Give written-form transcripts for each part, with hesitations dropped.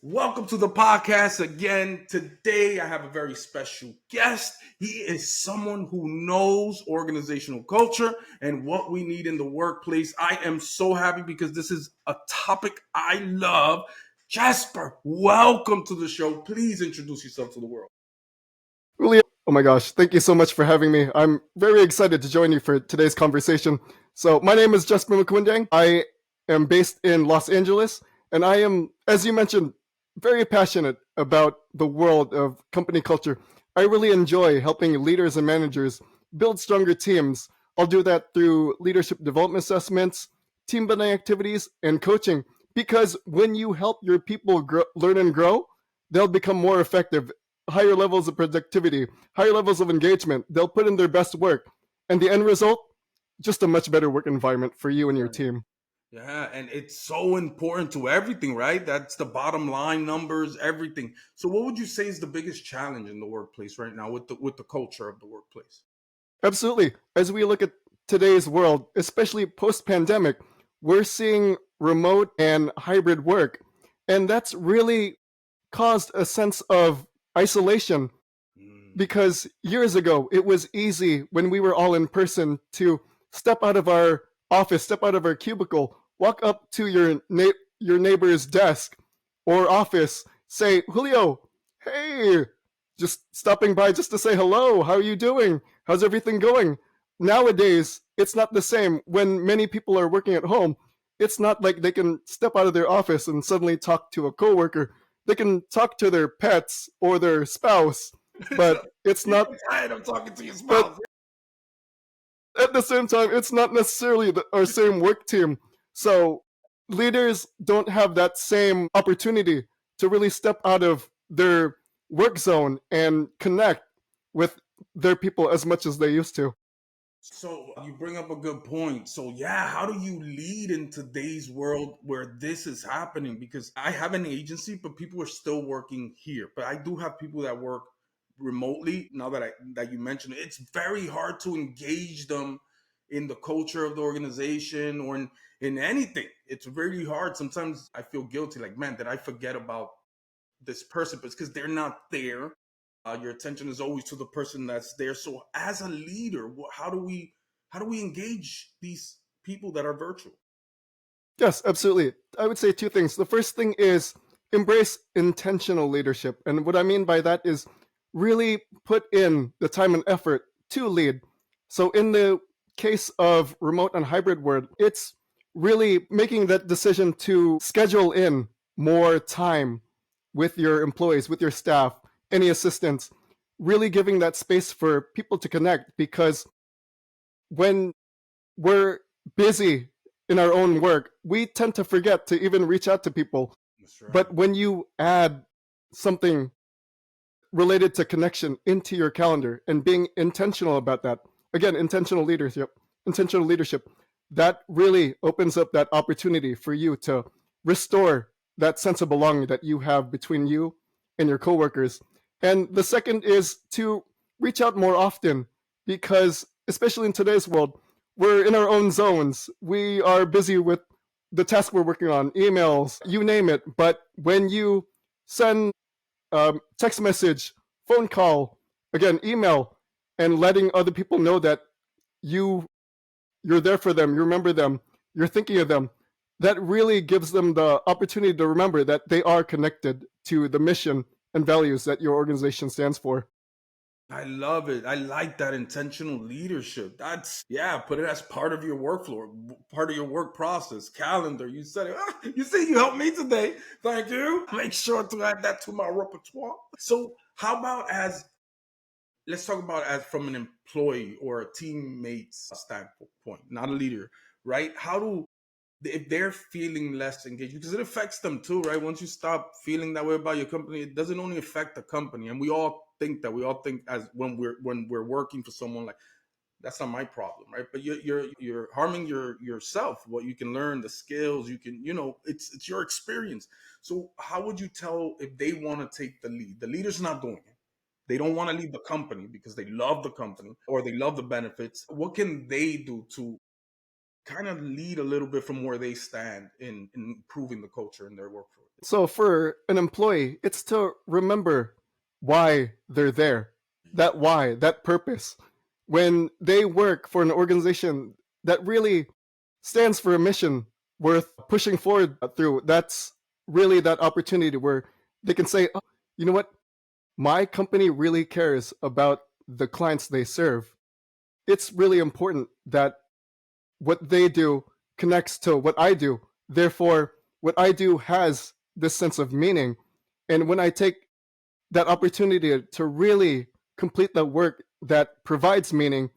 Welcome to the podcast again. Today, I have a very special guest. He is someone who knows organizational culture and what we need in the workplace. I am so happy because this is a topic I love. Jessper, welcome to the show. Please introduce yourself to the world. Really, oh my gosh, thank you so much for having me. I'm very excited to join you for today's conversation. So, my name is Jessper Maquindang. I am based in Los Angeles, and I am, as you mentioned, very passionate about the world of company culture. I really enjoy helping leaders and managers build stronger teams. I'll do that through leadership development assessments, team building activities, and coaching. Because when you help your people learn and grow, they'll become more effective, higher levels of productivity, higher levels of engagement. They'll put in their best work. And the end result, just a much better work environment for you and your team. Yeah, and it's so important to everything, right? That's the bottom line, numbers, everything. So, what would you say is the biggest challenge in the workplace right now with the culture of the workplace? Absolutely. As we look at today's world, especially post pandemic, we're seeing remote and hybrid work. And that's really caused a sense of isolation Mm. because years ago it was easy when we were all in person to step out of our office, step out of our cubicle, walk up to your neighbor's desk or office, say, "Julio, hey, just stopping by just to say hello. How are you doing? How's everything going?" Nowadays, it's not the same. When many people are working at home, it's not like they can step out of their office and suddenly talk to a coworker. They can talk to their pets or their spouse, but So, it's you not. get tired of talking to your But spouse. at the same time, it's not necessarily our same work team. So leaders don't have that same opportunity to really step out of their work zone and connect with their people as much as they used to. So you bring up a good point. So yeah, how do you lead in today's world where this is happening? Because I have an agency, but people are still working here. But I do have people that work remotely. Now that you mentioned it, it's very hard to engage them in the culture of the organization or in anything. It's really hard. Sometimes I feel guilty, like, man, did I forget about this person? But it's because they're not there. Your attention is always to the person that's there. So as a leader, how do we engage these people that are virtual? Yes, absolutely. I would say two things. The first thing is embrace intentional leadership. And what I mean by that is really put in the time and effort to lead. So, in the case of remote and hybrid work, it's really making that decision to schedule in more time with your employees, with your staff, any assistants, really giving that space for people to connect because when we're busy in our own work, we tend to forget to even reach out to people. That's right. But when you add something related to connection into your calendar and being intentional about that, again, intentional leadership, that really opens up that opportunity for you to restore that sense of belonging that you have between you and your coworkers. And the second is to reach out more often because, especially in today's world, we're in our own zones. We are busy with the task we're working on, emails, you name it. But when you send text message, phone call, again, email, and letting other people know that you you're there for them, you remember them, you're thinking of them. That really gives them the opportunity to remember that they are connected to the mission and values that your organization stands for. I love it. I like that intentional leadership. That's yeah, put it as part of your workflow, part of your work process, calendar. You said it. Ah, you see, you helped me today. Thank you. Make sure to add that to my repertoire. So, how about as let's talk about as from an employee or a teammate's standpoint, not a leader, right? How do if they're feeling less engaged because it affects them too, right? Once you stop feeling that way about your company, it doesn't only affect the company, and we all think as when we're working for someone like that's not my problem, right? But you're harming yourself, what you can learn, the skills you can, it's your experience. So how would you tell if they want to take the lead? The leader's not doing it. They don't want to leave the company because they love the company or they love the benefits. What can they do to kind of lead a little bit from where they stand in improving the culture in their workforce? So for an employee, it's to remember why they're there. That why, that purpose. When they work for an organization that really stands for a mission worth pushing forward through, that's really that opportunity where they can say, oh, you know what? My company really cares about the clients they serve. It's really important that what they do connects to what I do. Therefore, what I do has this sense of meaning. And when I take that opportunity to really complete the work that provides meaning,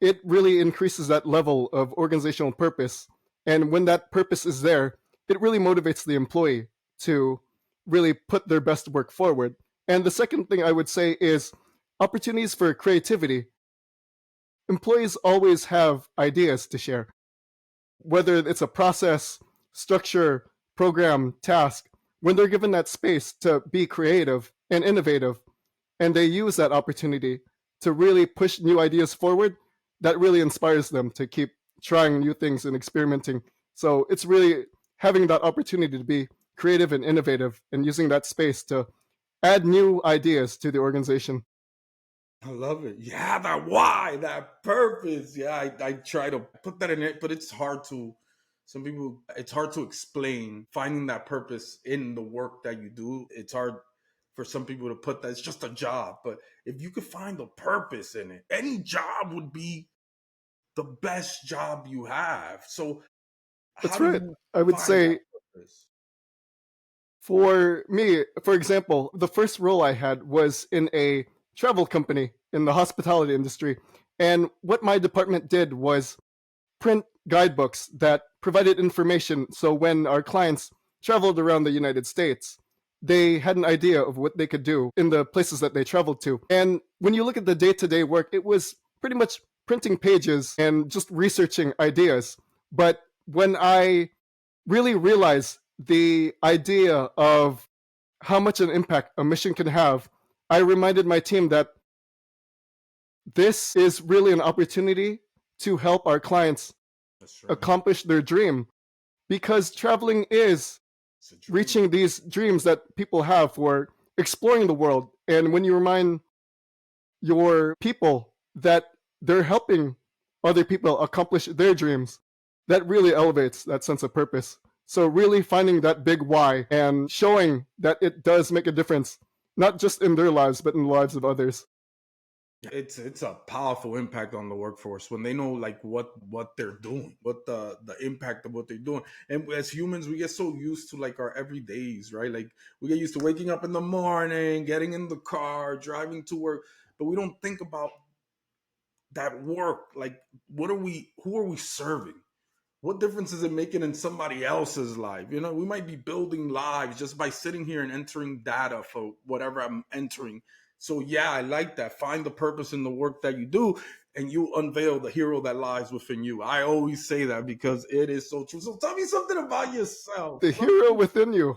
it really increases that level of organizational purpose. And when that purpose is there, it really motivates the employee to really put their best work forward. And the second thing I would say is opportunities for creativity. Employees always have ideas to share, whether it's a process, structure, program, task. When they're given that space to be creative and innovative, and they use that opportunity to really push new ideas forward, that really inspires them to keep trying new things and experimenting. So it's really having that opportunity to be creative and innovative and using that space to add new ideas to the organization. I love it. Yeah, that why, that purpose. Yeah, I try to put that in it, but it's hard to. Some people, it's hard to explain finding that purpose in the work that you do. It's hard for some people to put that. It's just a job, but if you could find a purpose in it, any job would be the best job you have. So, how That's do right. you I would find that say purpose? for me, for example, the first role I had was in a travel company in the hospitality industry. And what my department did was print guidebooks that provided information so when our clients traveled around the United States, they had an idea of what they could do in the places that they traveled to. And when you look at the day to day work, it was pretty much printing pages and just researching ideas. But when I really realized the idea of how much an impact a mission can have, I reminded my team that this is really an opportunity to help our clients That's right. accomplish their dream because traveling is It's a dream. reaching these dreams that people have for exploring the world. And when you remind your people that they're helping other people accomplish their dreams, that really elevates that sense of purpose. So, really finding that big why and showing that it does make a difference, not just in their lives, but in the lives of others. It's a powerful impact on the workforce when they know like what they're doing, what the impact of what they're doing. And as humans, we get so used to like our everydays, right? Like we get used to waking up in the morning, getting in the car, driving to work, but we don't think about that work. Like, what are we? Who are we serving? What difference is it making in somebody else's life? You know, we might be building lives just by sitting here and entering data for whatever I'm entering. So yeah, I like that. Find the purpose in the work that you do, and you unveil the hero that lies within you. I always say that because it is so true. So tell me something about yourself. The hero within you.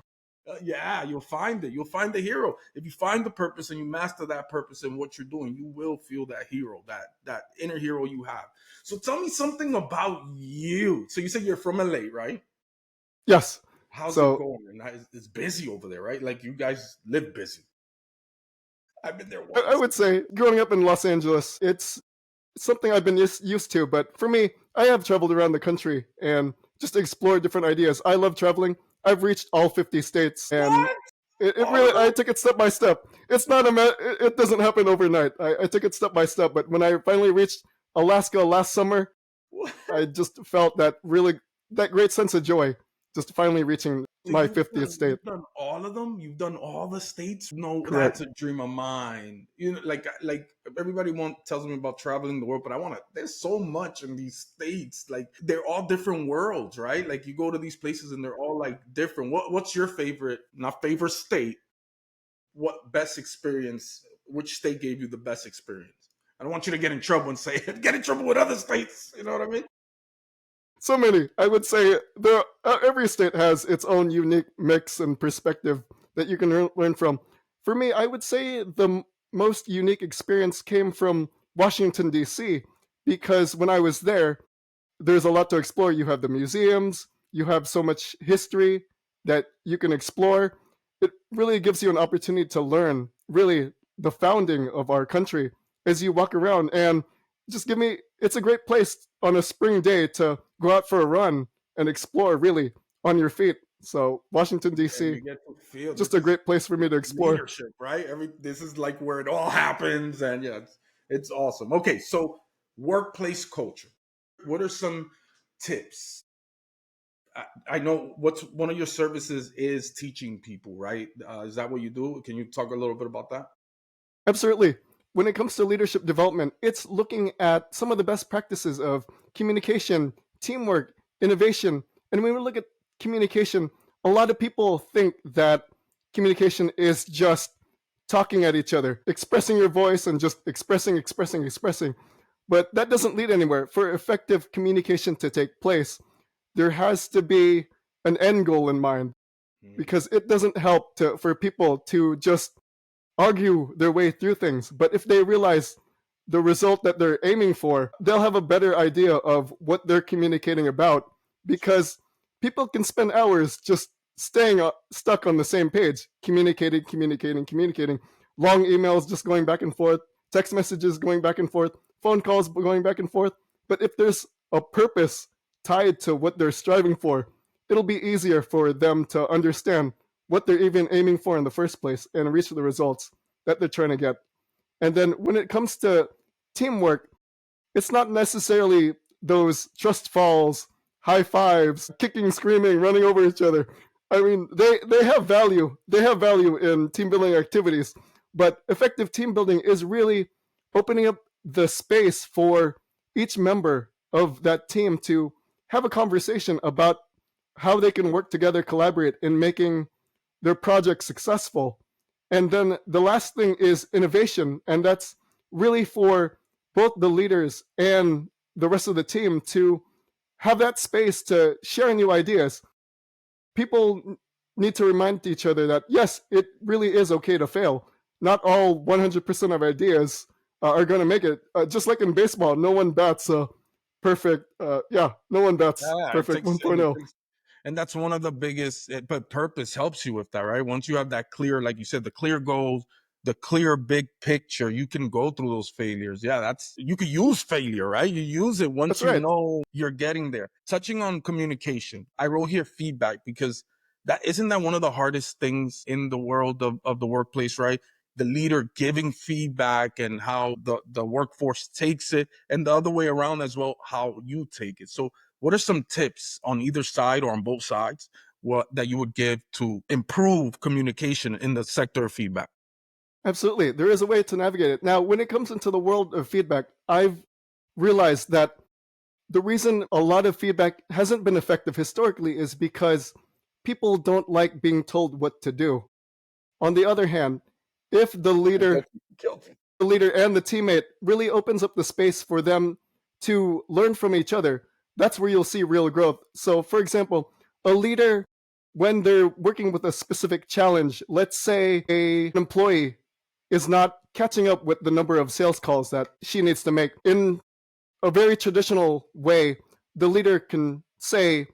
Yeah, you'll find it. You'll find the hero. If you find the purpose and you master that purpose in what you're doing, you will feel that hero, that inner hero you have. So tell me something about you. So you said you're from LA, right? Yes. How's it So going? And it's busy over there, right? Like you guys live busy. I've been there I once. would say growing up in Los Angeles, it's something I've been used to. But for me, I have traveled around the country and just explored different ideas. I love traveling. I've reached all 50 states, and What? it All of really I them? took it step by step. It's not it doesn't happen overnight. I took it step by step. But when I finally reached Alaska last summer, What? I just felt that great sense of joy, just finally reaching So my 50th state. you've done all of them. You've done all the states. No, Correct. that's a dream of mine. You know, like everybody tells me about traveling the world, but I want to. There's so much in these states. Like they're all different worlds, right? Like you go to these places and they're all like different. What's your favorite? Not favorite state. What best experience? Which state gave you the best experience? I don't want you to get in trouble and say get in trouble with other states. You know what I mean? So many. I would say every state has its own unique mix and perspective that you can learn from. For me, I would say the most unique experience came from Washington D.C. because when I was there, there's a lot to explore. You have the museums, you have so much history that you can explore. It really gives you an opportunity to learn really the founding of our country as you walk around. And just give me, it's a great place on a spring day to go out for a run and explore really on your feet. So Washington And D.C., you get to feel just this a is great place for me to explore. leadership, right? This is like where it all happens, and yeah, it's awesome. Okay, so workplace culture. What are some tips? I know what's one of your services is teaching people, right? Is that what you do? Can you talk a little bit about that? Absolutely. When it comes to leadership development, it's looking at some of the best practices of communication, teamwork, innovation. And when we look at communication, a lot of people think that communication is just talking at each other, expressing your voice and just expressing. But that doesn't lead anywhere. For effective communication to take place, there has to be an end goal in mind, Mhm. because it doesn't help for people to just argue their way through things. But if they realize the result that they're aiming for, they'll have a better idea of what they're communicating about, because people can spend hours just staying stuck on the same page, communicating, long emails just going back and forth, text messages going back and forth, phone calls going back and forth. But if there's a purpose tied to what they're striving for, it'll be easier for them to understand what they're even aiming for in the first place and reach the results that they're trying to get. And then when it comes to teamwork, it's not necessarily those trust falls, high fives, kicking, screaming, running over each other. I mean, they have value. They have value in team building activities, but effective team building is really opening up the space for each member of that team to have a conversation about how they can work together, collaborate in making their project successful. And then the last thing is innovation, and that's really for both the leaders and the rest of the team to have that space to share new ideas. People need to remind each other that yes, it really is okay to fail. Not all 100% of ideas are going to make it. Just like in baseball, no one bats perfect. Yeah, no one bats Yeah, it perfect takes and it 1.0. takes and that's one of the biggest but purpose helps you with that, right? Once you have that clear, like you said, the clear goals, the clear big picture, you can go through those failures. Yeah, that's you could use failure, right? You use it once That's you right. know you're getting there. Touching on communication, I wrote here feedback because that isn't that one of the hardest things in the world of the workplace, right? The leader giving feedback and how the workforce takes it, and the other way around as well, how you take it. So what are some tips on either side or on both sides what that you would give to improve communication in the sector of feedback? Absolutely. There is a way to navigate it. Now, when it comes into the world of feedback, I've realized that the reason a lot of feedback hasn't been effective historically is because people don't like being told what to do. On the other hand, if Guilty. Guilty. the leader and the teammate really opens up the space for them to learn from each other, that's where you'll see real growth. So, for example, a leader, when they're working with a specific challenge, let's say an employee is not catching up with the number of sales calls that she needs to make in a very traditional way, the leader can say,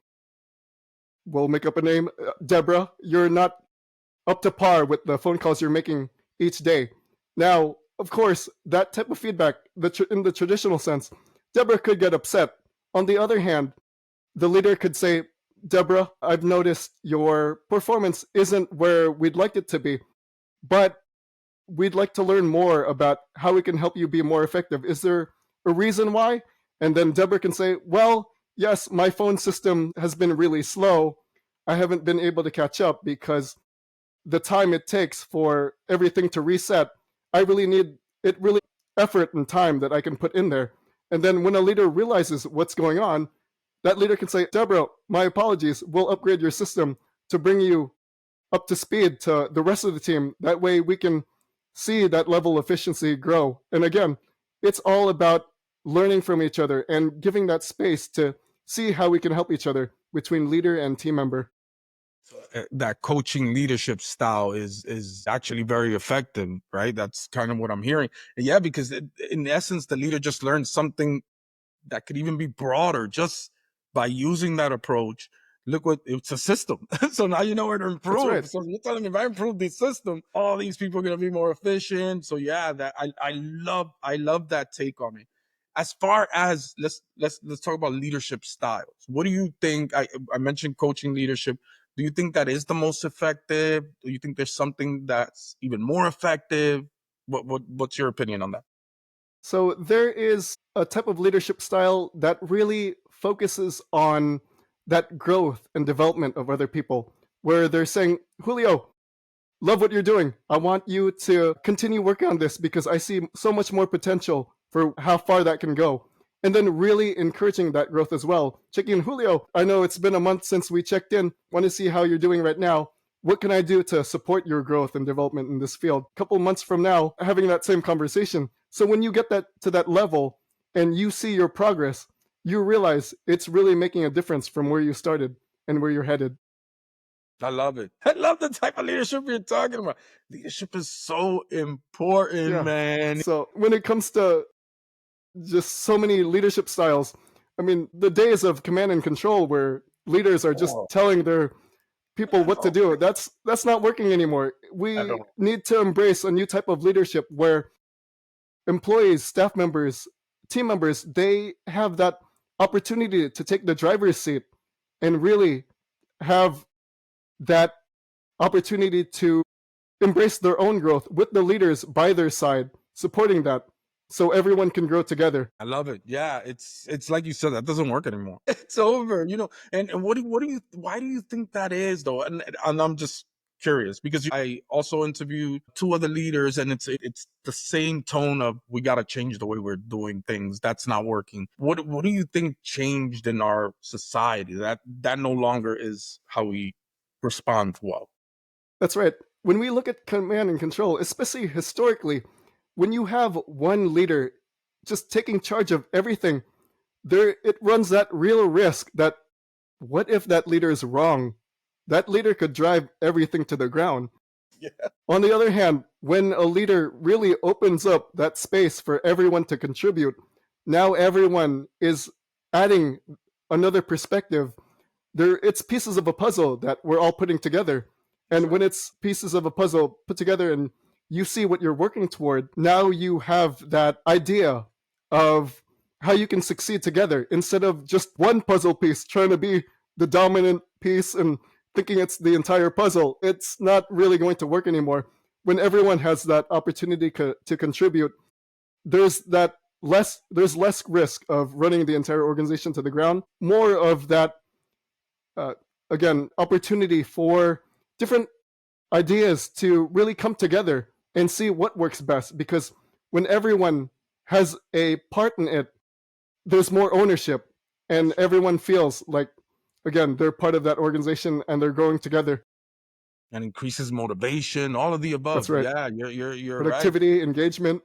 we'll make up a name, Deborah, you're not up to par with the phone calls you're making each day. Now, of course, that type of feedback, in the traditional sense, Deborah could get upset. On the other hand, the leader could say, Deborah, I've noticed your performance isn't where we'd like it to be, but we'd like to learn more about how we can help you be more effective. Is there a reason why? And then Deborah can say, well, yes, my phone system has been really slow. I haven't been able to catch up because the time it takes for everything to reset, I really need it really effort and time that I can put in there. And then when a leader realizes what's going on, that leader can say, Deborah, my apologies, we'll upgrade your system to bring you up to speed to the rest of the team. That way we can see that level of efficiency grow. And again, it's all about learning from each other and giving that space to see how we can help each other between leader and team member. So, that coaching leadership style is actually very effective, right? That's kind of what I'm hearing. Yeah, because in essence, the leader just learned something that could even be broader just by using that approach. Look what it's a system. So now you know where to That's right. improve. So you're telling me if I improve the system, all these people are gonna be more efficient. So yeah, that I love that take on it. As far as let's talk about leadership styles. What do you think? I mentioned coaching leadership. Do you think that is the most effective? Do you think there's something that's even more effective? What's your opinion on that? So there is a type of leadership style that really focuses on that growth and development of other people, where they're saying, Julio, love what you're doing. I want you to continue working on this because I see so much more potential for how far that can go. And then really encouraging that growth as well. Checking in, Julio, I know it's been a month since we checked in. Want to see how you're doing right now. What can I do to support your growth and development in this field? A couple months from now, having that same conversation. So when you get that to that level and you see your progress, you realize it's really making a difference from where you started and where you're headed. I love it. I love the type of leadership you're talking about. Leadership is so important, Yeah. man. So when it comes to just so many leadership styles, I mean, the days of command and control where leaders are just Oh, telling their people what to oh, do, that's not working anymore. I We don't. need to embrace a new type of leadership where employees, staff members, team members, they have that opportunity to take the driver's seat and really have that opportunity to embrace their own growth with the leaders by their side, supporting that so everyone can grow together. I love it. Yeah, it's like you said, that doesn't work anymore. It's over, you know. And what do you why do you think that is though? And I'm just curious because I also interviewed two other leaders, and it's the same tone of we got to change the way we're doing things. That's not working. What do you think changed in our society that no longer is how we respond well? That's right. When we look at command and control, especially historically, when you have one leader just taking charge of everything, there it runs that real risk that what if that leader is wrong? That leader could drive everything to the ground. Yeah. On the other hand, when a leader really opens up that space for everyone to contribute, now everyone is adding another perspective. There, it's pieces of a puzzle that we're all putting together. That's And when right. it's pieces of a puzzle put together and you see what you're working toward, now you have that idea of how you can succeed together instead of just one puzzle piece trying to be the dominant piece and thinking it's the entire puzzle. It's not really going to work anymore. When everyone has that opportunity to contribute, there's less risk of running the entire organization to the ground. More of that uh, again opportunity for different ideas to really come together and see what works best. Because when everyone has a part in it, there's more ownership, and everyone feels like again they're part of that organization and they're growing together. And increases motivation, all of the That's above. right. Yeah, you're right. Productivity, engagement.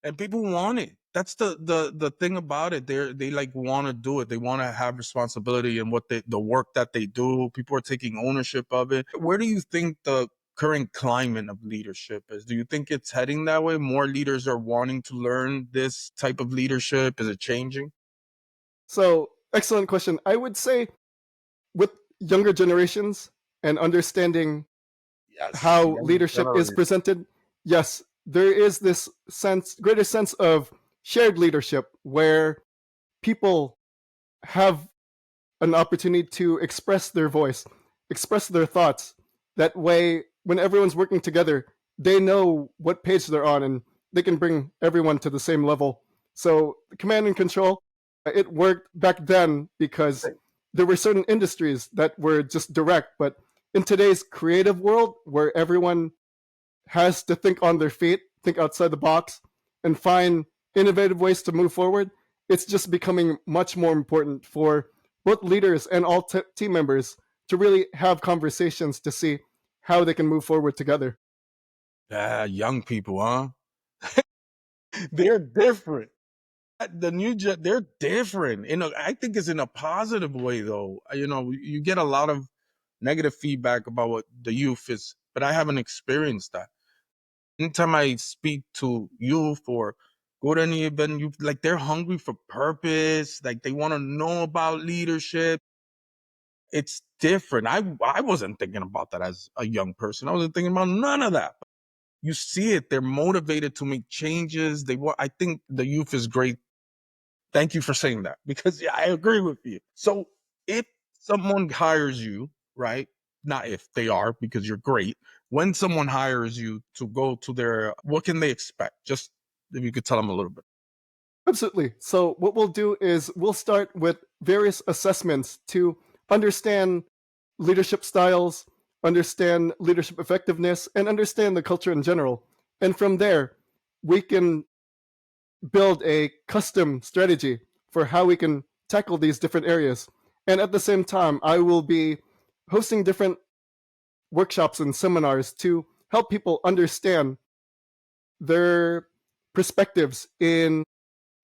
And people want it. That's the thing about it. They like want to do it. They want to have responsibility in the work that they do. People are taking ownership of it. Where do you think the current climate of leadership is? Do you think it's heading that way? More leaders are wanting to learn this type of leadership. Is it changing? So excellent question. I would say with younger generations and understanding Yes, how young leadership is generation. presented, yes, there is this greater sense of shared leadership where people have an opportunity to express their voice, express their thoughts. That way, when everyone's working together, they know what page they're on and they can bring everyone to the same level. So, command and control, it worked back then because there were certain industries that were just direct. But in today's creative world, where everyone has to think on their feet, think outside the box, and find innovative ways to move forward, it's just becoming much more important for both leaders and all team members to really have conversations to see how they can move forward together. Yeah, young people, huh? They're different. They're different. I think it's in a positive way though. You get a lot of negative feedback about what the youth is, but I haven't experienced that. Anytime I speak to youth or go to any event, you like they're hungry for purpose, like they want to know about leadership. It's different. I wasn't thinking about that as a young person. I wasn't thinking about none of that. You see it, they're motivated to make changes. They want, I think the youth is great. Thank you for saying that because yeah, I agree with you. So if someone hires you, right? Not if they are, because you're great. When someone hires you to go to their, what can they expect? Just if you could tell them a little bit. Absolutely. So what we'll do is we'll start with various assessments to understand leadership styles, understand leadership effectiveness, and understand the culture in general. And from there, we can build a custom strategy for how we can tackle these different areas. And at the same time, I will be hosting different workshops and seminars to help people understand their perspectives in,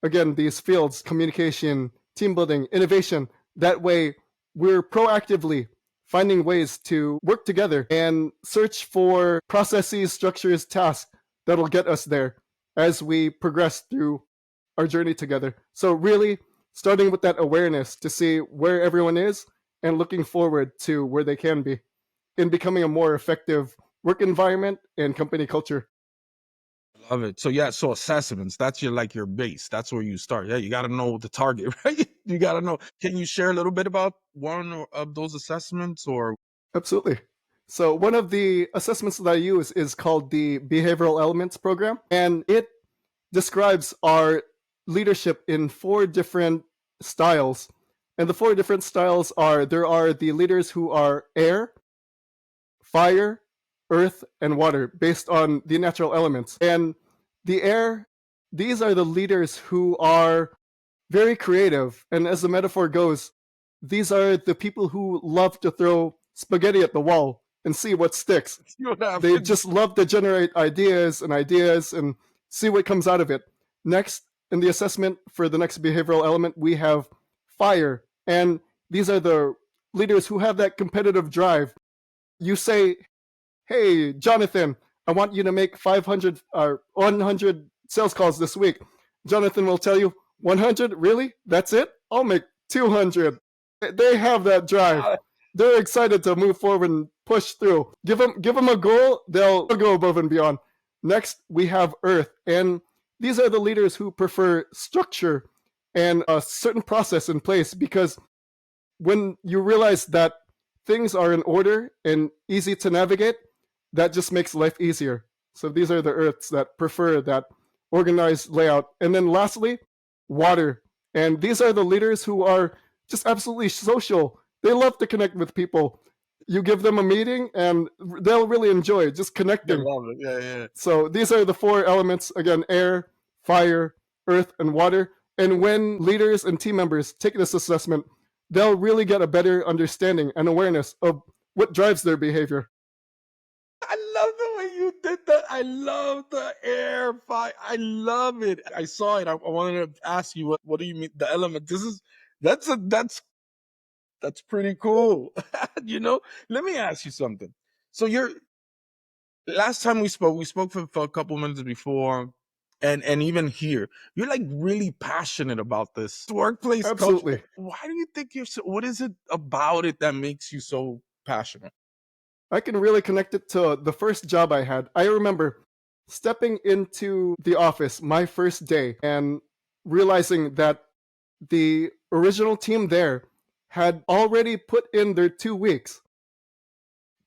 again, these fields: communication, team building, innovation. That way, we're proactively finding ways to work together and search for processes, structures, tasks that'll get us there as we progress through our journey together. So, really, starting with that awareness to see where everyone is and looking forward to where they can be in becoming a more effective work environment and company culture. Love it. So yeah, so assessments, that's your like your base. That's where you start. Yeah, you got to know the target, right? You got to know. Can you share a little bit about one of those assessments or Absolutely. So, one of the assessments that I use is called the Behavioral Elements Program, and it describes our leadership in four different styles. And the four different styles are: there are the leaders who are air, fire, earth, and water, based on the natural elements. And the air, these are the leaders who are very creative. And as the metaphor goes, these are the people who love to throw spaghetti at the wall and see what sticks. see what They happens? just love to generate ideas and see what comes out of it. Next, in the assessment for the next behavioral element, we have fire. And these are the leaders who have that competitive drive. You say, hey, Jonathan, I want you to make 500 or 100 sales calls this week. Jonathan will tell you, 100? Really? That's it? I'll make 200. They have that drive. Yeah. They're excited to move forward and push through. Give them a goal, they'll go above and beyond. Next, we have Earth. And these are the leaders who prefer structure and a certain process in place, because when you realize that things are in order and easy to navigate, that just makes life easier. So these are the Earths that prefer that organized layout. And then lastly, water. And these are the leaders who are just absolutely social. They love to connect with people. You give them a meeting and they'll really enjoy just I connecting. love it. Yeah, yeah. So these are the four elements: again, air, fire, earth, and water. And when leaders and team members take this assessment, they'll really get a better understanding and awareness of what drives their behavior. I love the way you did that. I love the air fight. I love it. I saw it. I wanted to ask you what do you mean the element? This is that's pretty cool. you know, let me ask you something. So you're last time we spoke for a couple minutes before, and even here, you're like really passionate about this workplace culture. Absolutely. Why do you think you're so? What is it about it that makes you so passionate? I can really connect it to the first job I had. I remember stepping into the office my first day and realizing that the original team there had already put in their 2 weeks,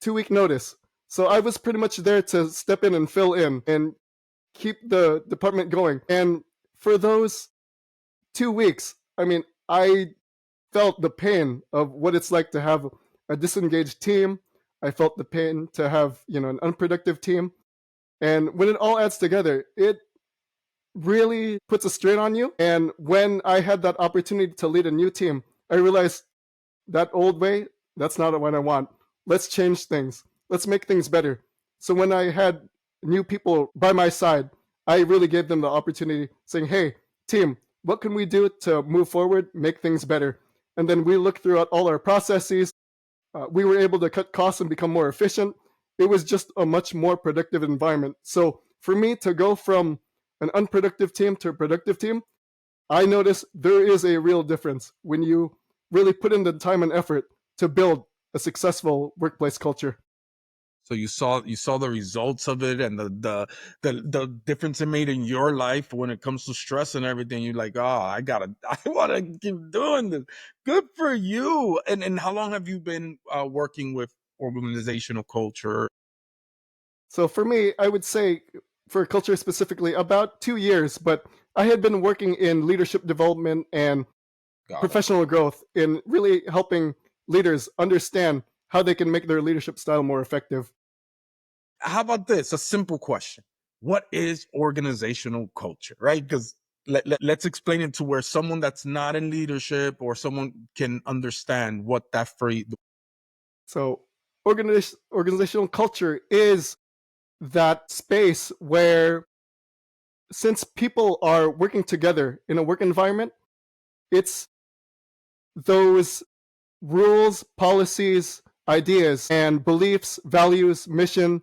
2 week notice. So I was pretty much there to step in and fill in and keep the department going. And for those 2 weeks, I mean, I felt the pain of what it's like to have a disengaged team. I felt the pain to have, an unproductive team. And when it all adds together, it really puts a strain on you. And when I had that opportunity to lead a new team, I realized that old way, that's not what I want. Let's change things. Let's make things better. So when I had new people by my side, I really gave them the opportunity, saying, hey, team, what can we do to move forward, make things better? And then we looked throughout all our processes. We were able to cut costs and become more efficient. It was just a much more productive environment. So for me to go from an unproductive team to a productive team, I notice there is a real difference when you really put in the time and effort to build a successful workplace culture. So you saw the results of it and the difference it made in your life when it comes to stress and everything. You're like, oh, I want to keep doing this. Good for you. And how long have you been working with organizational culture? So for me, I would say for culture specifically, about 2 years, but I had been working in leadership development and Got it. professional growth in really helping leaders understand how they can make their leadership style more effective. How about this? A simple question. What is organizational culture, right? Because let's explain it to where someone that's not in leadership or someone can understand what that phrase. So organizational culture is that space where, since people are working together in a work environment, it's those rules, policies, ideas, and beliefs, values, mission,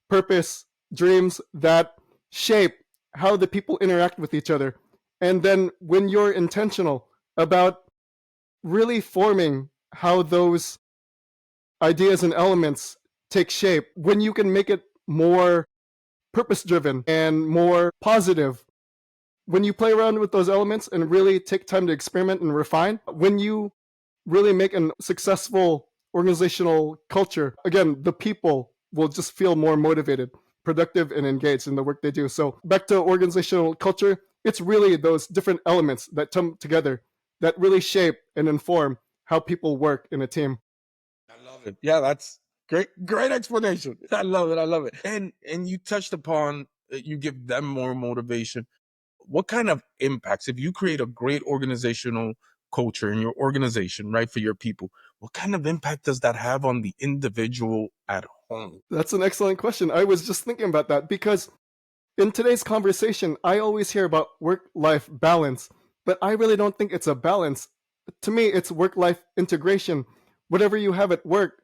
purpose, dreams that shape how the people interact with each other. And then when you're intentional about really forming how those ideas and elements take shape, when you can make it more purpose driven and more positive, when you play around with those elements and really take time to experiment and refine, when you really make a successful organizational culture, again, the people will just feel more motivated, productive, and engaged in the work they do. So, back to organizational culture, it's really those different elements that come together that really shape and inform how people work in a team. I love it. Yeah, that's great. Great explanation. I love it. I love it. And you touched upon you give them more motivation. What kind of impacts if you create a great organizational culture in your organization, right, for your people? What kind of impact does that have on the individual at home? That's an excellent question. I was just thinking about that because in today's conversation, I always hear about work life balance, but I really don't think it's a balance. To me, it's work life integration. Whatever you have at work,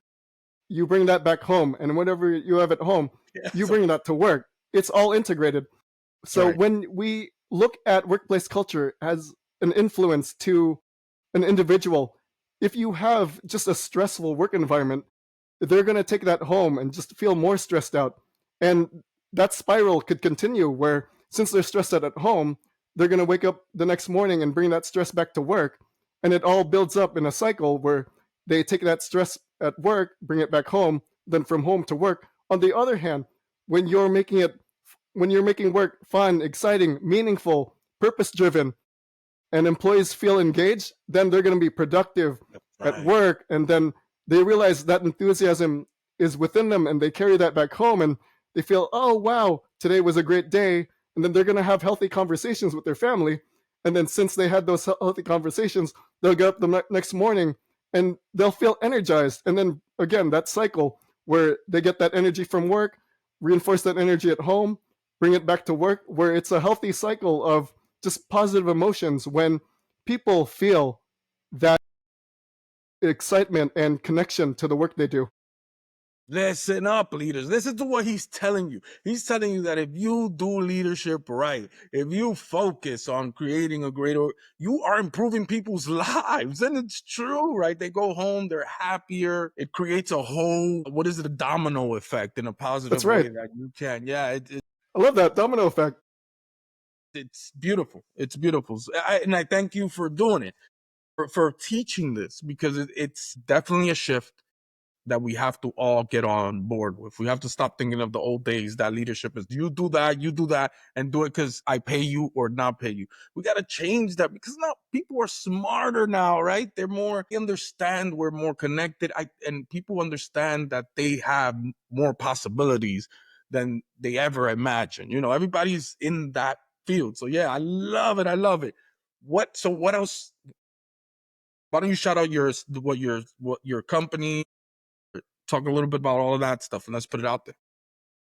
you bring that back home, and whatever you have at home, you Yes. bring that to work. It's all integrated. So Right. when we look at workplace culture as an influence to an individual, if you have just a stressful work environment, they're going to take that home and just feel more stressed out. And that spiral could continue where, since they're stressed out at home, they're going to wake up the next morning and bring that stress back to work. And it all builds up in a cycle where they take that stress at work, bring it back home, then from home to work. On the other hand, when you're making it when you're making work fun, exciting, meaningful, purpose driven, and employees feel engaged, then they're going to be productive at Right. work. And then they realize that enthusiasm is within them and they carry that back home and they feel, oh, wow, today was a great day. And then they're going to have healthy conversations with their family. And then since they had those healthy conversations, they'll get up the next morning and they'll feel energized. And then again, that cycle where they get that energy from work, reinforce that energy at home, bring it back to work, where it's a healthy cycle of just positive emotions when people feel that excitement and connection to the work they do. Listen up, leaders. Listen to what he's telling you. He's telling you that if you do leadership right, if you focus on creating a greater, you are improving people's lives. And it's true, right? They go home, they're happier. It creates a whole, what is it, a domino effect in a That's positive right. way that you can. Yeah, I love that domino effect. it's beautiful. It's beautiful. And I thank you for doing it, for teaching this, because it's definitely a shift that we have to all get on board with. We have to stop thinking of the old days that leadership is you do that, and do it because I pay you or not pay you. We got to change that because now people are smarter now, right? They understand we're more connected. And people understand that they have more possibilities than they ever imagined. Everybody's in that field. So yeah, I love it. I love it. What else? Why don't you shout out what your company, talk a little bit about all of that stuff, and let's put it out there.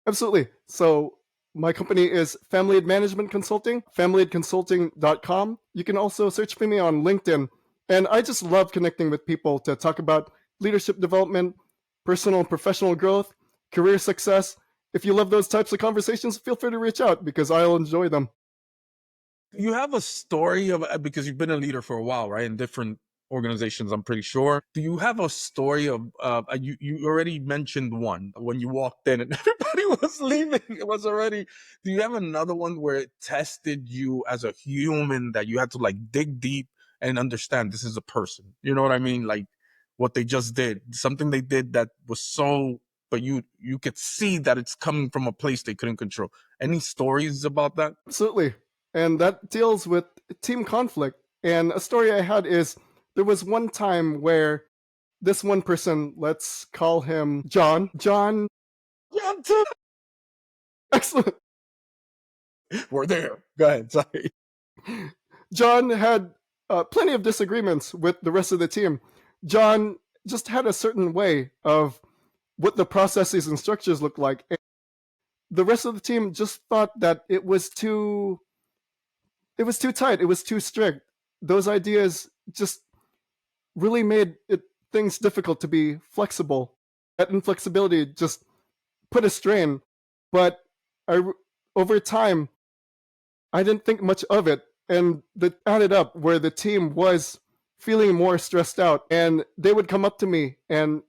Absolutely. So my company is FamiLEAD Management Consulting, familyconsulting.com. You can also search for me on LinkedIn. And I just love connecting with people to talk about leadership development, personal and professional growth, career success. If you love those types of conversations, feel free to reach out because I'll enjoy them. You have a story of because you've been a leader for a while, right? In different organizations, I'm pretty sure. Do you have a story of you already mentioned one when you walked in and everybody was leaving. It was already. Do you have another one where it tested you as a human that you had to like dig deep and understand this is a person? You know what I mean? Like what they just did, something they did that was so, but you could see that it's coming from a place they couldn't control. Any stories about that? Absolutely. And that deals with team conflict. And a story I had is there was one time where this one person, let's call him John. John, Yeah, too. excellent. We're there. Go ahead. Sorry. John had plenty of disagreements with the rest of the team. John just had a certain way of what the processes and structures look like. And the rest of the team just thought that it was too tight, it was too strict. Those ideas just really made things difficult to be flexible. That inflexibility just put a strain. But I, over time, I didn't think much of it, and that added up where the team was feeling more stressed out, and they would come up to me and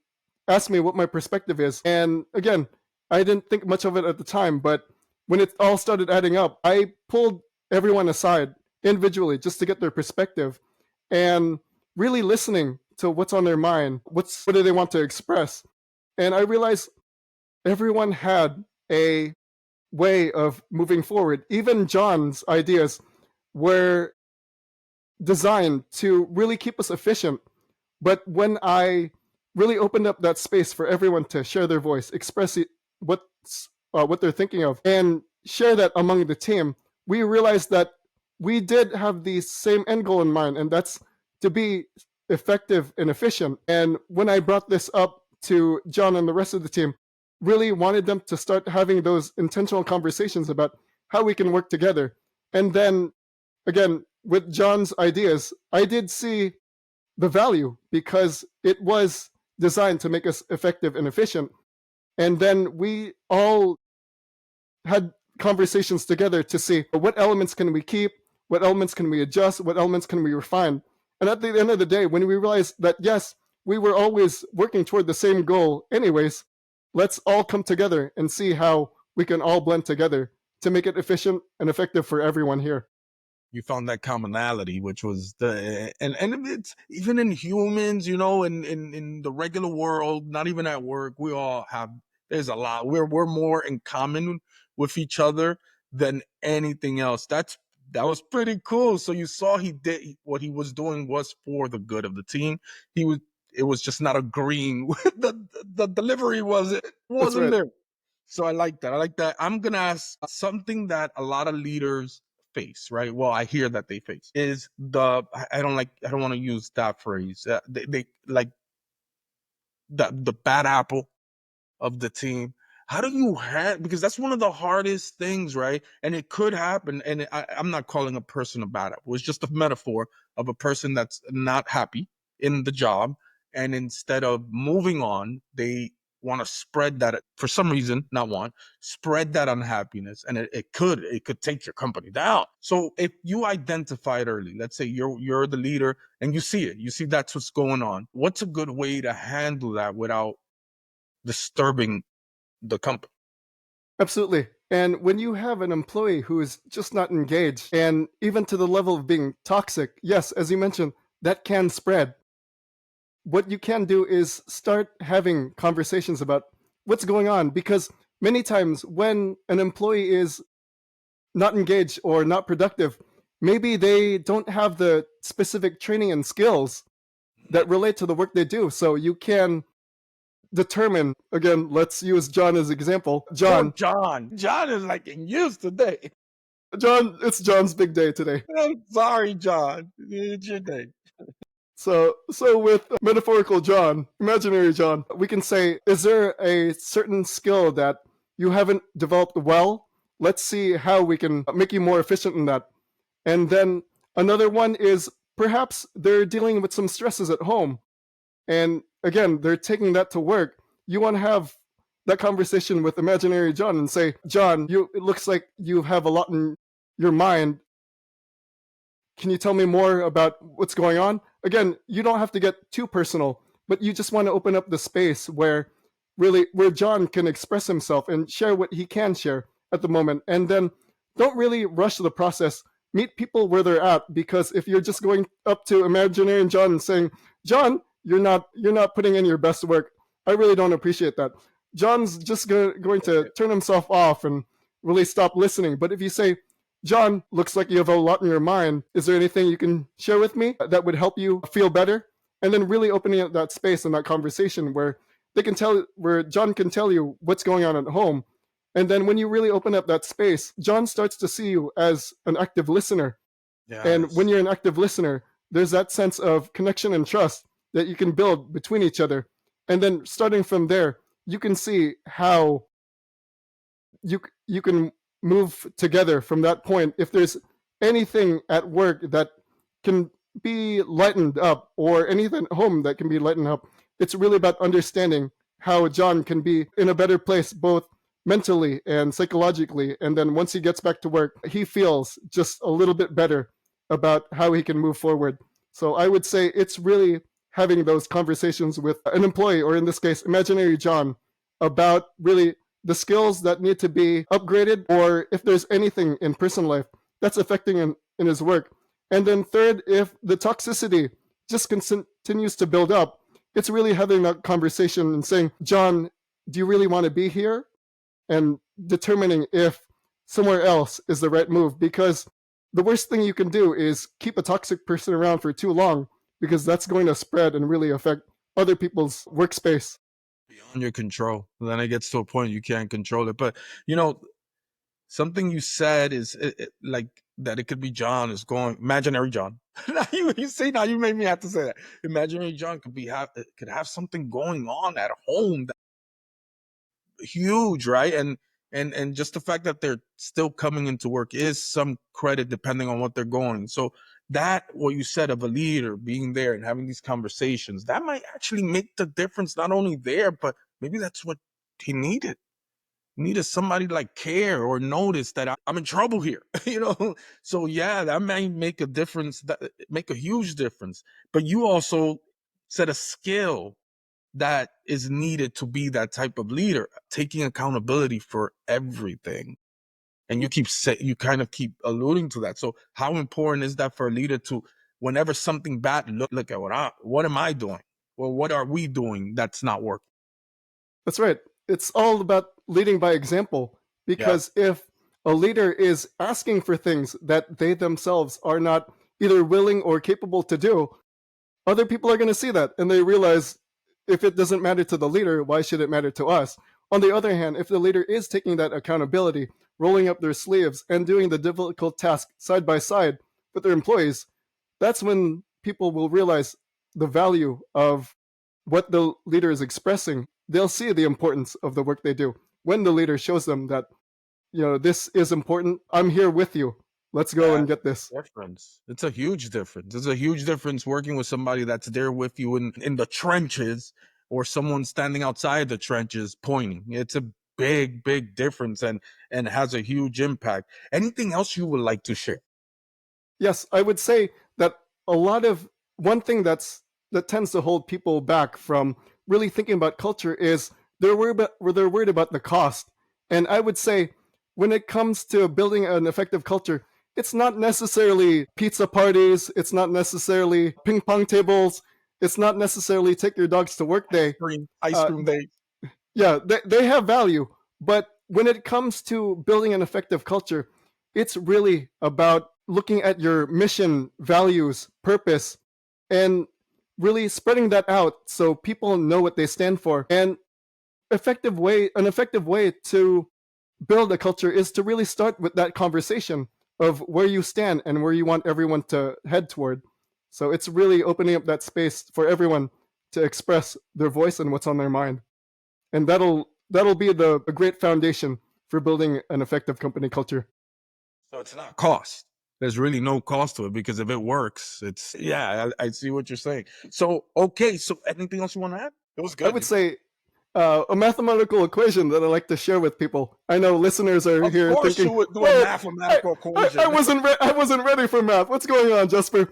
ask me what my perspective is. And again, I didn't think much of it at the time, but when it all started adding up, I pulled everyone aside individually just to get their perspective and really listening to what's on their mind, what do they want to express. And I realized everyone had a way of moving forward. Even John's ideas were designed to really keep us efficient. But when I really opened up that space for everyone to share their voice, express what they're thinking of, and share that among the team, we realized that we did have the same end goal in mind, and that's to be effective and efficient. And when I brought this up to John and the rest of the team, really wanted them to start having those intentional conversations about how we can work together. And then again, with John's ideas, I did see the value because it was designed to make us effective and efficient. And then we all had conversations together to see what elements can we keep, what elements can we adjust, what elements can we refine. And at the end of the day, when we realized that yes, we were always working toward the same goal anyways, let's all come together and see how we can all blend together to make it efficient and effective for everyone here. You found that commonality, which was and it's even in humans, you know, in the regular world, not even at work, we all have, there's a lot. We're more in common with each other than anything else. That was pretty cool. So you saw he did what he was doing was for the good of the team. He was it was just not agreeing with the delivery That's wasn't right. there. So I like that. I like that. I'm gonna ask something that a lot of leaders face, right? Well, I hear that they face is I don't want to use that phrase. They like the bad apple of the team. How do you have, because that's one of the hardest things, right? And it could happen. And I'm not calling a person a bad apple. It's just a metaphor of a person that's not happy in the job. And instead of moving on, they want to spread that for some reason, not want, spread that unhappiness. And it could take your company down. So if you identify it early, let's say you're the leader and you see it, you see that's what's going on. What's a good way to handle that without disturbing the company? Absolutely. And when you have an employee who is just not engaged, and even to the level of being toxic, yes, as you mentioned, that can spread. What you can do is start having conversations about what's going on, because many times when an employee is not engaged or not productive, maybe they don't have the specific training and skills that relate to the work they do. So you can determine, again, let's use John as example. Poor John, John. John is like in use today. John, it's John's big day today. I'm sorry, John. It's your day. So with metaphorical John, imaginary John, we can say, is there a certain skill that you haven't developed well? Let's see how we can make you more efficient in that. And then another one is perhaps they're dealing with some stresses at home. And again, they're taking that to work. You want to have that conversation with imaginary John and say, John, it looks like you have a lot in your mind. can you tell me more about what's going on? Again, you don't have to get too personal, but you just want to open up the space where John can express himself and share what he can share at the moment. And then don't really rush the process. Meet people where they're at, because if you're just going up to imaginary John and saying, John, you're not putting in your best work, I really don't appreciate that. John's just going to turn himself off and really stop listening. But if you say, John, looks like you have a lot in your mind. Is there anything you can share with me that would help you feel better? And then really opening up that space and that conversation where John can tell you what's going on at home. And then when you really open up that space, John starts to see you as an active listener. And when Yes. you're an active listener, there's that sense of connection and trust that you can build between each other. And then starting from there, you can see how you can move together from that point. If there's anything at work that can be lightened up, or anything at home that can be lightened up, it's really about understanding how John can be in a better place, both mentally and psychologically. And then once he gets back to work, he feels just a little bit better about how he can move forward. So I would say it's really having those conversations with an employee, or in this case imaginary John, about really the skills that need to be upgraded, or if there's anything in personal life that's affecting him in his work. And then third, if the toxicity just continues to build up, it's really having that conversation and saying, John, do you really want to be here? And determining if somewhere else is the right move. Because the worst thing you can do is keep a toxic person around for too long, because that's going to spread and really affect other people's workspace. Beyond your control. Then it gets to a point you can't control it. But you know, something you said is like that it could be John is going imaginary John. Now you see, now you made me have to say that. Imaginary John could have something going on at home that's huge, right? And just the fact that they're still coming into work is some credit depending on what they're going. So that what you said of a leader being there and having these conversations, that might actually make the difference not only there, but maybe that's what he needed somebody like care or notice that I'm in trouble here, you know? So yeah, that may make a difference, that make a huge difference. But you also said a skill that is needed to be that type of leader, taking accountability for everything. And you kind of keep alluding to that. So how important is that for a leader to, whenever something bad, look at what am I doing? Well, what are we doing that's not working? That's right. It's all about leading by example. Yeah. Because if a leader is asking for things that they themselves are not either willing or capable to do, other people are going to see that and they realize, if it doesn't matter to the leader, why should it matter to us? On the other hand, if the leader is taking that accountability, rolling up their sleeves, and doing the difficult task side by side with their employees, that's when people will realize the value of what the leader is expressing. They'll see the importance of the work they do when the leader shows them that, this is important. I'm here with you. Let's go and That get this. difference. It's a huge difference. It's a huge difference working with somebody that's there with you in the trenches, or someone standing outside the trenches pointing. It's a big, big difference, and has a huge impact. Anything else you would like to share? Yes, I would say that a lot of one thing that tends to hold people back from really thinking about culture is they're worried about the cost. And I would say, when it comes to building an effective culture, it's not necessarily pizza parties, it's not necessarily ping pong tables, it's not necessarily take your dogs to work day. Ice Uh, cream day. yeah, they have value, but when it comes to building an effective culture, it's really about looking at your mission, values, purpose, and really spreading that out so people know what they stand for. And an effective way to build a culture is to really start with that conversation of where you stand and where you want everyone to head toward. So it's really opening up that space for everyone to express their voice and what's on their mind. And that'll be the a great foundation for building an effective company culture. So it's not cost. There's really no cost to it, because if it works, it's yeah. I see what you're saying. So okay. So anything else you want to add? It was I good. would say A mathematical equation that I like to share with people. I know listeners are Of here course thinking, you would do a "Whoa, mathematical I equation. wasn't I wasn't ready for math. What's going on, Jesper?"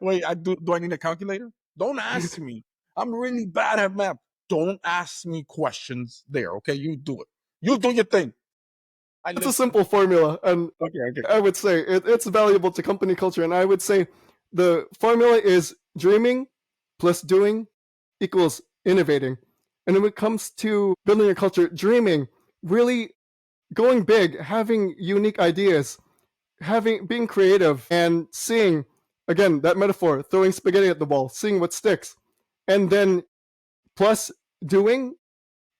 Wait, do I need a calculator? Don't ask me. I'm really bad at math. Don't ask me questions there, okay? You do it. You do your thing. I It's a listen. simple formula, and Okay, okay. I would say it's valuable to company culture. And I would say the formula is dreaming plus doing equals innovating. And when it comes to building a culture, dreaming, really going big, having unique ideas, having being creative, and seeing again that metaphor, throwing spaghetti at the wall, seeing what sticks, and then plus doing,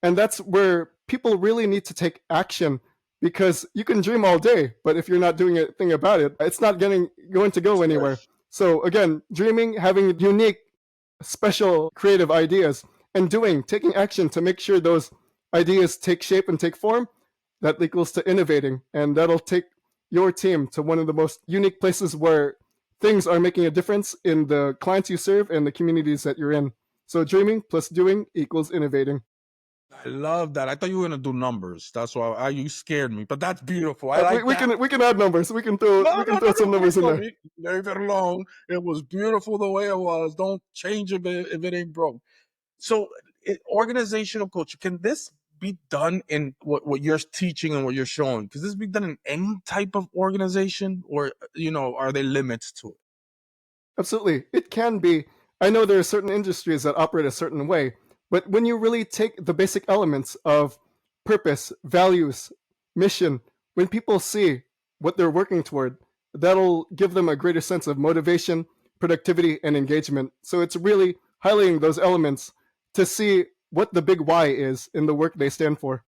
and that's where people really need to take action, because you can dream all day, but if you're not doing anything about it, it's not going to go Sure. anywhere. So again, dreaming, having unique, special, creative ideas, and doing, taking action to make sure those ideas take shape and take form, that equals to innovating, and that'll take your team to one of the most unique places where things are making a difference in the clients you serve and the communities that you're in. So dreaming plus doing equals innovating. I love that. I thought you were gonna do numbers. That's why you scared me. But that's beautiful. I We, like we that. can we can add numbers. No, We no, can no, throw some no. numbers in No, there. leave it alone. It was beautiful the way it was. Don't change if it ain't broke. So, organizational culture, can this be done in what you're teaching and what you're showing? Can this be done in any type of organization, or are there limits to it? Absolutely, it can be. I know there are certain industries that operate a certain way, but when you really take the basic elements of purpose, values, mission, when people see what they're working toward, that'll give them a greater sense of motivation, productivity, and engagement. So it's really highlighting those elements to see what the big why is in the work they stand for.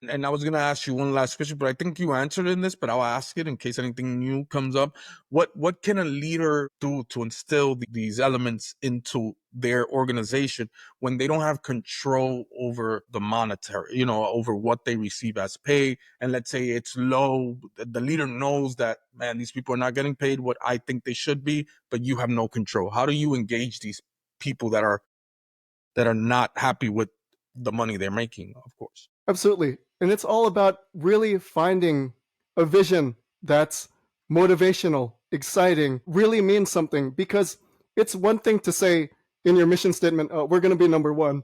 And I was gonna ask you one last question, but I think you answered in this, but I'll ask it in case anything new comes up. What can a leader do to instill these elements into their organization when they don't have control over the monetary, over what they receive as pay? And let's say it's low. The leader knows that, man, these people are not getting paid what I think they should be, but you have no control. How do you engage these people that are not happy with the money they're making, of course? Absolutely. And it's all about really finding a vision that's motivational, exciting, really means something. Because it's one thing to say in your mission statement, oh, we're going to be number one.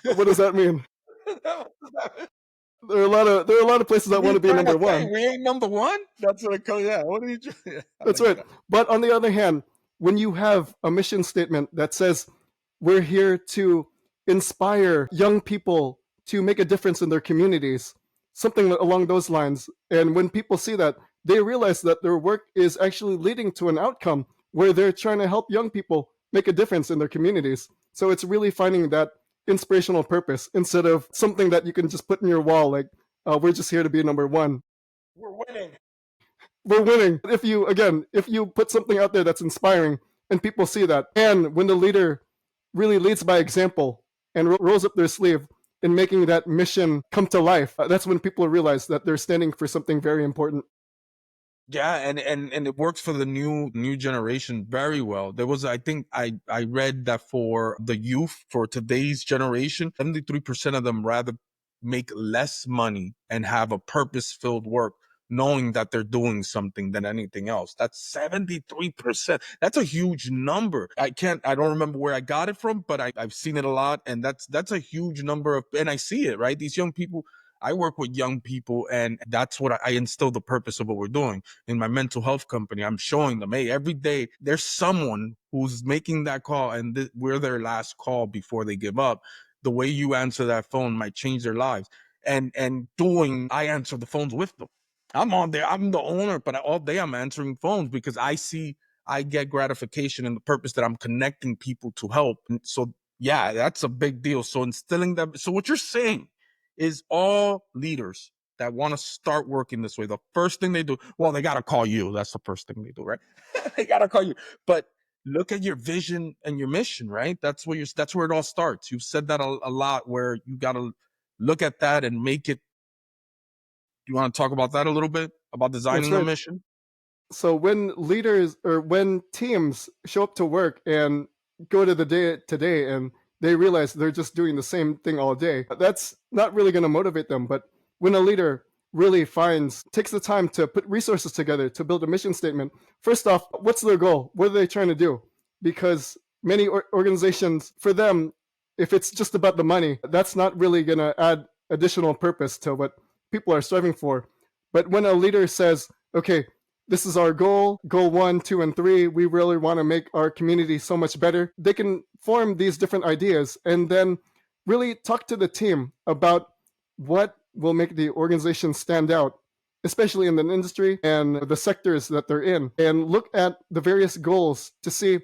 What does that mean? There are a lot of places What that are want you to be trying number to say? one. We ain't number one? That's what it comes. Yeah. What are you trying? Yeah, I That's like right. that. But on the other hand, when you have a mission statement that says, we're here to inspire young people to make a difference in their communities, something along those lines, and when people see that, they realize that their work is actually leading to an outcome where they're trying to help young people make a difference in their communities. So it's really finding that inspirational purpose instead of something that you can just put in your wall, like, we're just here to be number one. We're winning. We're winning. If you put something out there that's inspiring and people see that, and when the leader really leads by example and rolls up their sleeve in making that mission come to life, that's when people realize that they're standing for something very important. Yeah, and it works for the new generation very well. There was, I think, I read that for the youth, for today's generation, 73% of them rather make less money and have a purpose filled work, knowing that they're doing something than anything else. That's 73%. That's a huge number. I don't remember where I got it from, but I've seen it a lot, and that's a huge number of, and I see it, right? These young people. I work with young people, and that's what I instill the purpose of what we're doing in my mental health company. I'm showing them, hey, every day there's someone who's making that call, and we're their last call before they give up. The way you answer that phone might change their lives. And doing, I answer the phones with them. I'm on there. I'm the owner, but all day I'm answering phones because I get gratification in the purpose that I'm connecting people to help. And so, yeah, that's a big deal. So instilling that. So what you're saying is all leaders that want to start working this way, the first thing they do, well, they got to call you. That's the first thing they do, right? They got to call you. But look at your vision and your mission, right? That's where it all starts. You've said that a lot, where you got to look at that and make it. You want to talk about that a little bit about That's designing the right. mission? So when leaders or when teams show up to work and go to the day to day and they realize they're just doing the same thing all day. That's not really going to motivate them. But when a leader really takes the time to put resources together to build a mission statement, first off, what's their goal? What are they trying to do? Because many organizations, for them, if it's just about the money, that's not really going to add additional purpose to what people are striving for. But when a leader says, okay, this is our goal 1, 2, and 3, we really want to make our community so much better, they can form these different ideas and then really talk to the team about what will make the organization stand out, especially in the industry and the sectors that they're in, and look at the various goals to see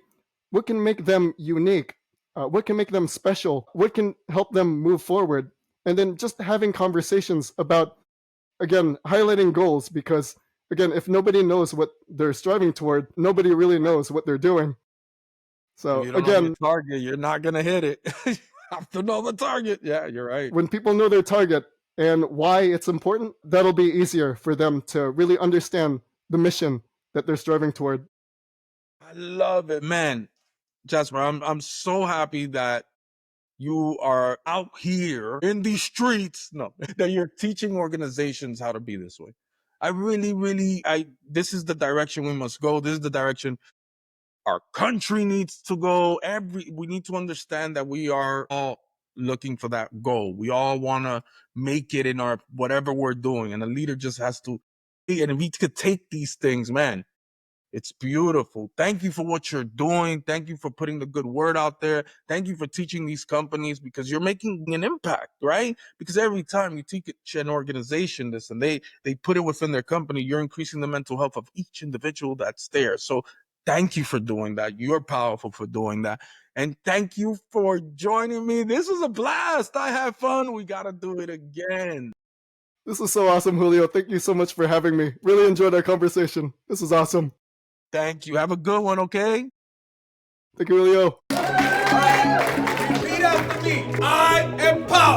what can make them unique, what can make them special, what can help them move forward, and then just having conversations about, again, highlighting goals, because again, if nobody knows what they're striving toward, nobody really knows what they're doing. If So you don't know your again, target, you're not gonna hit it. You have to know the target. Yeah, you're right. when people know their target and why it's important, that'll be easier for them to really understand the mission that they're striving toward. I love it, man. Jasper, I'm so happy that you are out here in these streets. No, that you're teaching organizations how to be this way. I really, this is the direction we must go. This is the direction our country needs to go. We need to understand that we are all looking for that goal. We all want to make it in our whatever we're doing, and a leader just has to. And if we could take these things, man, it's beautiful. Thank you for what you're doing. Thank you for putting the good word out there. Thank you for teaching these companies, because you're making an impact, right? Because every time you teach an organization this and they put it within their company, you're increasing the mental health of each individual that's there. So thank you for doing that. You're powerful for doing that. And thank you for joining me. This was a blast. I had fun. We got to do it again. This was so awesome, Julio. Thank you so much for having me. Really enjoyed our conversation. This was awesome. Thank you. Have a good one, okay? Thank you, Julio. Repeat after me. I am power.